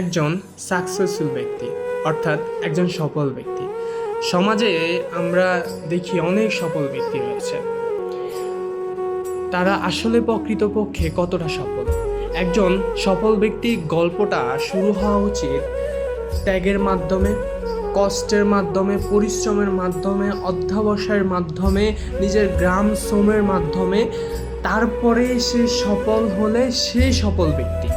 একজন সাকসেসফুল ব্যক্তি অর্থাৎ একজন সফল ব্যক্তি। সমাজে আমরা দেখি অনেক সফল ব্যক্তি রয়েছে, তারা আসলে প্রকৃতপক্ষে কতটা সফল? একজন সফল ব্যক্তির গল্পটা শুরু হওয়া উচিত ত্যাগের মাধ্যমে, কষ্টের মাধ্যমে, পরিশ্রমের মাধ্যমে, অধ্যবসায়ের মাধ্যমে, নিজের গ্রাম শ্রমের মাধ্যমে। তারপরে সে সফল হলে সে সফল ব্যক্তি।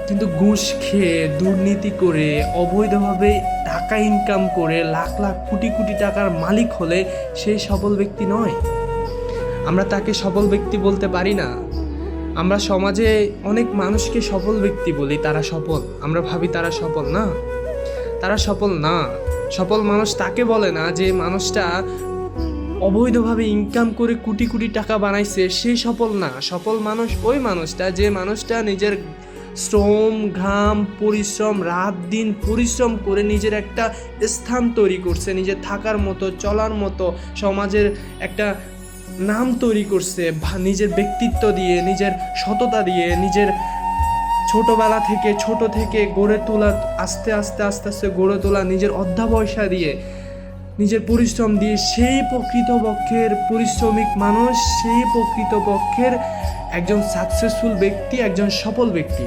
কিন্তু ঘুষ খেয়ে, দুর্নীতি করে, অবৈধভাবে টাকা ইনকাম করে লাখ লাখ কোটি কোটি টাকার মালিক হলে সে সফল ব্যক্তি নয়। আমরা তাকে সফল ব্যক্তি বলতে পারি না। আমরা সমাজে অনেক মানুষকে সফল ব্যক্তি বলি, তারা সফল। আমরা ভাবি তারা সফল না, তারা সফল না। সফল মানুষ তাকে বলে না যে মানুষটা অবৈধভাবে ইনকাম করে কোটি কোটি টাকা বানাইছে, সে সফল না। সফল মানুষ ওই মানুষটা যে মানুষটা নিজের শ্রম, ঘাম, পরিশ্রম, রাত দিন পরিশ্রম করে নিজের একটা স্থান তৈরি করছে, নিজের থাকার মতো, চলার মতো, সমাজের একটা নাম তৈরি করছে, নিজের ব্যক্তিত্ব দিয়ে, নিজের সততা দিয়ে, নিজের ছোটবেলা থেকে ছোট থেকে গড়ে তোলা, আস্তে আস্তে আস্তে আস্তে গড়ে তোলা, নিজের অধ্যবসায় দিয়ে, নিজের পরিশ্রম দিয়ে সেই প্রকৃতপক্ষের পরিশ্রমিক মানুষ, সেই প্রকৃতপক্ষের একজন সাকসেসফুল ব্যক্তি, একজন সফল ব্যক্তি।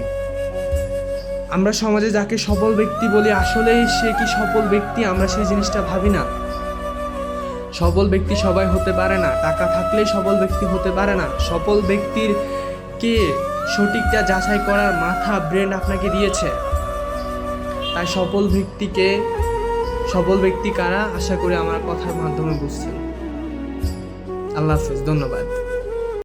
আমরা সমাজে যাকে সফল ব্যক্তি বলি, আসলেই সে কি সফল ব্যক্তি আমরা সেই জিনিসটা ভাবি না। সফল ব্যক্তি সবাই হতে পারে না, টাকা থাকলেই সফল ব্যক্তি হতে পারে না। সফল ব্যক্তির কে সঠিকটা যাচাই করার মাথা, ব্রেন আপনাকে দিয়েছে। তাই সফল ব্যক্তি কারা আশা করি আমার কথার মাধ্যমে বুঝছেন। আল্লাহ হাফেজ, ধন্যবাদ।